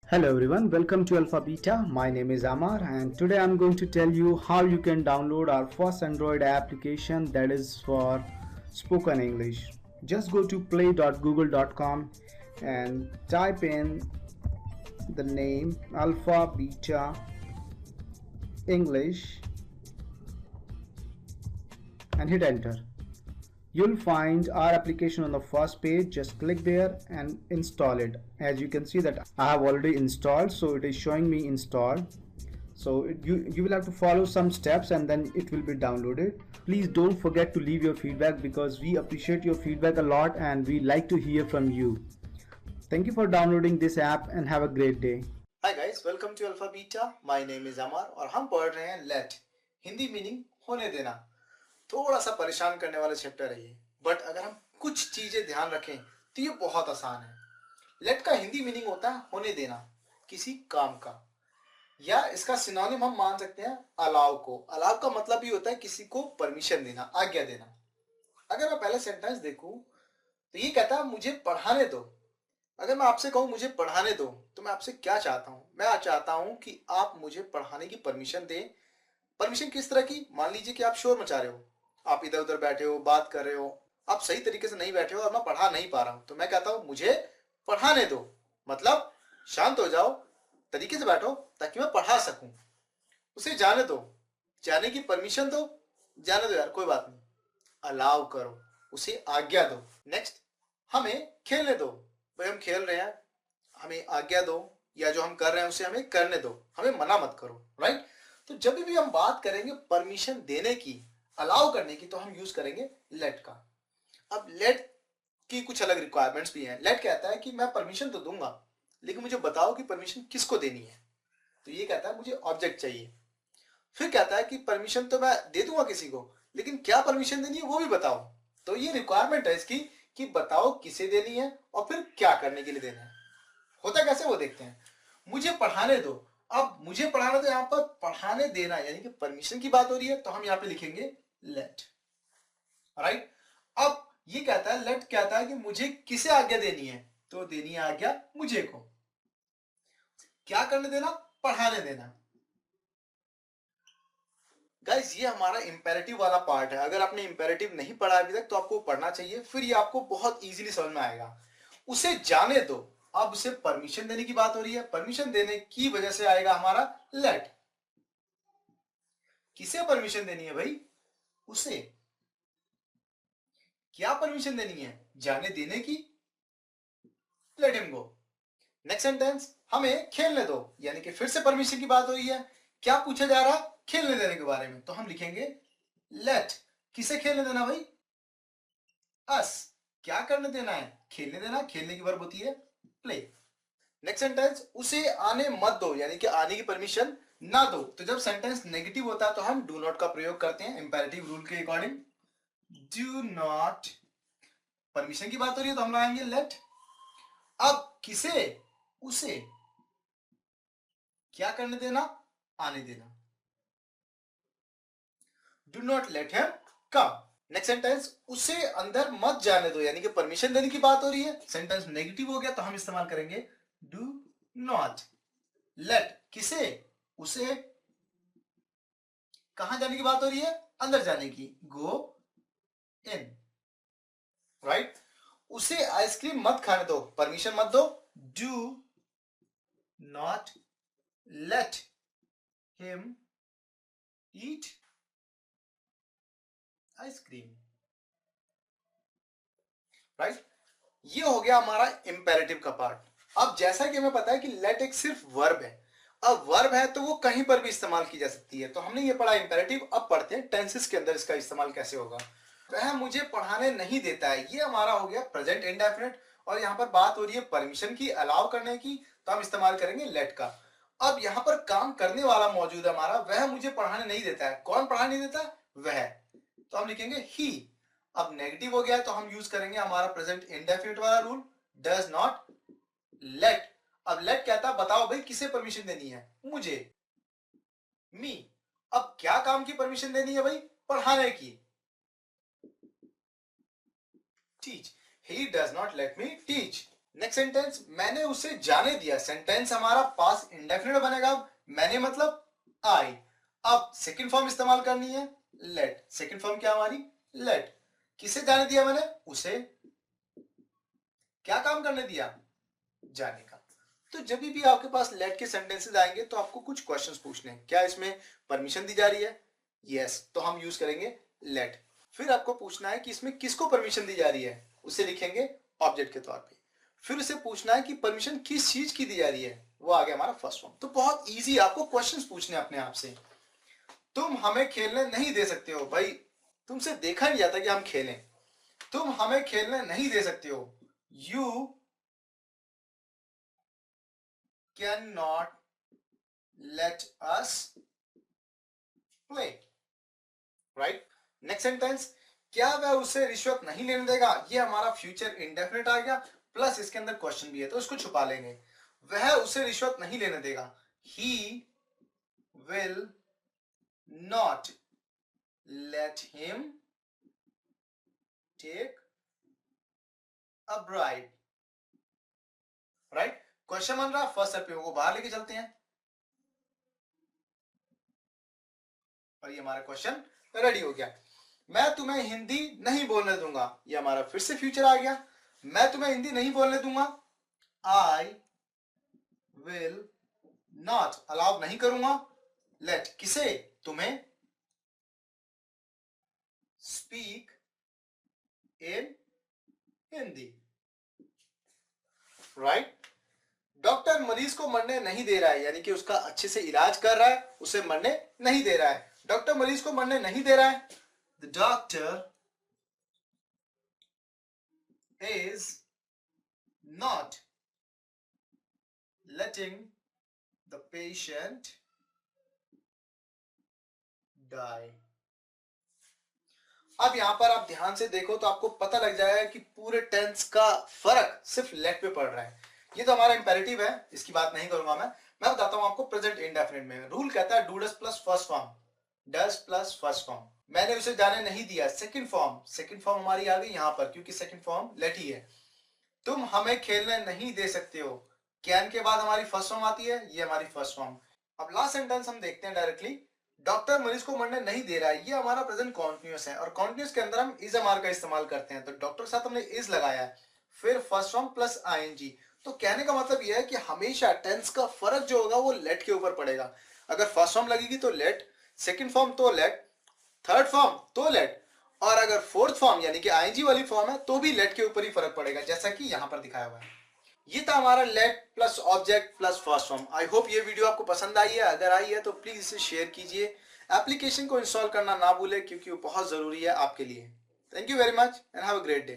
Hello everyone, welcome to Alpha Beta. My name is Amar and today I'm going to tell you how you can download our first Android application that is for spoken English. Just go to play.google.com and type in the name Alpha Beta English and hit enter. You'll find our application on the first page. Just click there and install it. As you can see that I have already installed, so it is showing me installed. So you will have to follow some steps and then it will be downloaded. Please don't forget to leave your feedback because we appreciate your feedback a lot and we like to hear from you. Thank you for downloading this app and have a great day. Hi guys, welcome to Alpha Beta. My name is Amar और हम पढ़ रहे हैं late, Hindi meaning होने देना। थोड़ा सा परेशान करने वाला चैप्टर है ये, बट अगर हम कुछ चीजें ध्यान रखें तो ये बहुत आसान है। लेट का हिंदी मीनिंग होता है होने देना किसी काम का, या इसका सिनोनिम हम मान सकते हैं अलाउ को। अलाउ का मतलब ये होता है किसी को परमिशन देना, आज्ञा देना। अगर मैं पहले सेंटेंस देखूं तो ये कहता है मुझे पढ़ाने दो। अगर मैं आपसे कहूं मुझे पढ़ाने दो तो मैं आपसे क्या चाहता हूं? मैं चाहता हूं कि आप मुझे पढ़ाने की परमिशन दें। परमिशन किस तरह की? मान लीजिए कि आप शोर मचा रहे हो, आप इधर उधर बैठे हो, बात कर रहे हो, आप सही तरीके से नहीं बैठे हो और मैं पढ़ा नहीं पा रहा हूं, तो मैं कहता हूं मुझे पढ़ाने दो। मतलब शांत हो जाओ, तरीके से बैठो ताकि मैं पढ़ा सकूं। उसे जाने दो, जाने की परमिशन दो। जाने दो यार, कोई बात नहीं, अलाउ करो, उसे आज्ञा दो। नेक्स्ट, हमें खेलने दो। भाई हम खेल रहे हैं, हमें आज्ञा दो, या जो हम कर रहे हैं उसे हमें करने दो, हमें मना मत करो। राइट? तो जब भी हम बात करेंगे परमिशन देने की, अलाउ करने की, तो हम यूज करेंगे लेट का। अब लेट की कुछ अलग रिक्वायरमेंट्स भी हैं। लेट कहता है कि मैं परमिशन तो दूंगा, लेकिन मुझे बताओ कि परमिशन किसको देनी है। तो ये कहता है मुझे ऑब्जेक्ट चाहिए। फिर कहता है कि परमिशन तो मैं दे दूंगा किसी को, लेकिन क्या परमिशन देनी है वो भी बताओ। तो ये रिक्वायरमेंट है इसकी कि बताओ किसे देनी है और फिर क्या करने के लिए देना है। होता कैसे वो देखते हैं। मुझे पढ़ाने दो। अब मुझे पढ़ाना, तो यहां पर पढ़ाने देना यानी कि परमिशन की बात हो रही है, तो हम यहां पे लिखेंगे लेट। राइट? अब ये कहता है, लेट कहता है कि मुझे किसे आज्ञा देनी है, तो देनी है आज्ञा मुझे को। क्या करने देना? पढ़ाने देना। गाइस, ये हमारा इंपेरेटिव वाला पार्ट है। अगर आपने इंपेरेटिव नहीं पढ़ा अभी तक तो आपको पढ़ना चाहिए, फिर ये आपको बहुत इजीली समझ में आएगा। उसे जाने दो। अब उसे परमिशन देने की बात हो रही है, परमिशन देने की वजह से आएगा हमारा लेट। किसे परमिशन देनी है भाई? उसे। क्या परमिशन देनी है? जाने देने की। Let him go. Next sentence, हमें खेलने दो, यानी कि फिर से परमिशन की बात हो रही है। क्या पूछा जा रहा? खेलने देने के बारे में, तो हम लिखेंगे लेट। किसे खेलने देना भाई? अस। क्या करने देना है? खेलने देना। खेलने की वर्ब होती है प्ले। नेक्स्ट सेंटेंस, उसे आने मत दो, यानी कि आने की परमिशन ना दो। तो जब सेंटेंस नेगेटिव होता है तो हम डू नॉट का प्रयोग करते हैं इंपेरेटिव रूल के अकॉर्डिंग। डू नॉट, परमिशन की बात हो रही है तो हम लगाएंगे लेट। अब किसे? उसे। क्या करने देना? आने देना। Do not let him come. Next sentence, उसे अंदर मत जाने दो, यानी कि परमिशन देने की बात हो रही है। सेंटेंस नेगेटिव हो गया तो हम इस्तेमाल करेंगे डू नॉट लेट। किसे? उसे। कहां जाने की बात हो रही है? अंदर जाने की, गो इन। राइट? उसे आइसक्रीम मत खाने दो, परमिशन मत दो, do not let him eat ice cream. Right? ये हो गया हमारा इंपेरेटिव का पार्ट। अब जैसा कि हमें पता है कि लेट एक सिर्फ वर्ब है। अब वर्ब है तो वो कहीं पर भी इस्तेमाल की जा सकती है। तो हमने ये पढ़ा इंपेरेटिव। अब पढ़ते हैं टेंसेस के अंदर इसका इस्तेमाल कैसे होगा। वह मुझे पढ़ाने नहीं देता है, ये हमारा हो गया प्रेजेंट इंडेफिनिट, और यहां पर बात हो रही है परमिशन की, अलाउ करने की, तो हम इस्तेमाल करेंगे लेट का। अब यहां पर काम करने वाला मौजूद है हमारा, वह मुझे पढ़ाने नहीं देता है। कौन पढ़ाने नहीं देता है? वह। तो हम लिखेंगे ही। अब नेगेटिव हो गया तो हम यूज करेंगे हमारा प्रेजेंट इंडेफिनिट वाला रूल, डज नॉट लेट। अब लेट कहता बताओ भाई किसे परमिशन देनी है? मुझे, मी। अब क्या काम की परमिशन देनी है भाई? पढ़ाने की, teach. He does not let me teach. Next sentence, मैंने उसे जाने दिया। सेंटेंस हमारा पास्ट इंडेफिनिट बनेगा। मैंने मतलब आई। अब सेकंड फॉर्म इस्तेमाल करनी है, लेट। सेकंड फॉर्म क्या हमारी, लेट। किसे जाने दिया मैंने, उसे। क्या काम करने दिया, जाने का। तो जब भी आपके पास लेट के सेंटेंसेस आएंगे तो आपको कुछ क्वेश्चंस पूछने हैं। क्या इसमें परमिशन दी जा रही है, यस, तो हम यूज करेंगे लेट। फिर आपको पूछना है कि इसमें किसको परमिशन दी जा रही है, उसे लिखेंगे ऑब्जेक्ट के तौर पे। फिर उसे पूछना है कि परमिशन किस चीज की दी जा रही है, वो आ गया हमारा फर्स्ट फॉर्म। तो बहुत इजी आपको क्वेश्चंस पूछने अपने आप से। तुम हमें खेलने नहीं दे सकते हो। भाई तुमसे देखा नहीं जाता कि हम खेलें। तुम हमें खेलने नहीं दे सकते हो, you can not let us play, right. Next sentence, क्या वह उसे रिश्वत नहीं लेने देगा। ये हमारा फ्यूचर इंडेफिनिट आ गया, प्लस इसके अंदर क्वेश्चन भी है तो इसको छुपा लेंगे। वह उसे रिश्वत नहीं लेने देगा, he will not let him take a bribe, right. Question बन रहा, फर्स्ट एपीओ को बाहर लेके चलते हैं और ये हमारा क्वेश्चन रेडी हो गया। मैं तुम्हें हिंदी नहीं बोलने दूंगा, ये हमारा फिर से फ्यूचर आ गया। मैं तुम्हें हिंदी नहीं बोलने दूंगा, आई विल नॉट, अलाउ नहीं करूंगा, लेट, किसे, तुम्हें, speak in Hindi, right. Doctor मरीज को मरने नहीं दे रहा है, यानी कि उसका अच्छे से इलाज कर रहा है, उसे मरने नहीं दे रहा है। डॉक्टर मरीज को मरने नहीं दे रहा है, the doctor is not letting the patient die। अब यहां पर आप ध्यान से देखो तो आपको पता लग जाएगा कि पूरे टेंस का फर्क सिर्फ लेट पे पड़ रहा है। ये तो हमारा इंपेरेटिव है, इसकी बात नहीं करूंगा मैं बताता हूं आपको प्रेजेंट इंडेफिनिट में। रूल कहता है do does plus first form, does plus first form. मैंने उसे जाने नहीं दिया, सेकंड फॉर्म हमारी आ गई यहां पर क्योंकि सेकंड फॉर्म लेट ही है। तुम हमें खेलने नहीं दे सकते हो, कैन के बाद हमारी फर्स्ट फॉर्म आती है, ये हमारी फर्स्ट फॉर्म। अब लास्ट सेंटेंस हम देखते हैं डायरेक्टली। डॉक्टर मरीज को मरने नहीं दे रहा है, ये हमारा प्रेजेंट कॉन्टिन्यूअस है और कॉन्टिन्यूअस के अंदर हम इज एमआर का इस्तेमाल करते हैं। तो डॉक्टर के साथ हमने इज लगाया है, फिर फर्स्ट फॉर्म प्लस आईएनजी। तो कहने का मतलब यह है कि हमेशा टेंस का फर्क जो होगा वो लेट के ऊपर पड़ेगा। अगर फर्स्ट फॉर्म लगेगी तो लेट, सेकंड फॉर्म तो लेट, थर्ड फॉर्म तो लेट, और अगर फोर्थ फॉर्म यानी कि आईएनजी वाली फॉर्म है तो भी लेट के ऊपर ही फर्क पड़ेगा, जैसा कि यहां पर दिखाया हुआ है। ये था हमारा late plus object plus first form. I hope ये वीडियो आपको पसंद आई है। अगर आई है तो प्लीज इसे शेयर कीजिए। एप्लीकेशन को इंस्टॉल करना ना भूलें क्योंकि वो बहुत जरूरी है आपके लिए। Thank you very much and have a great day.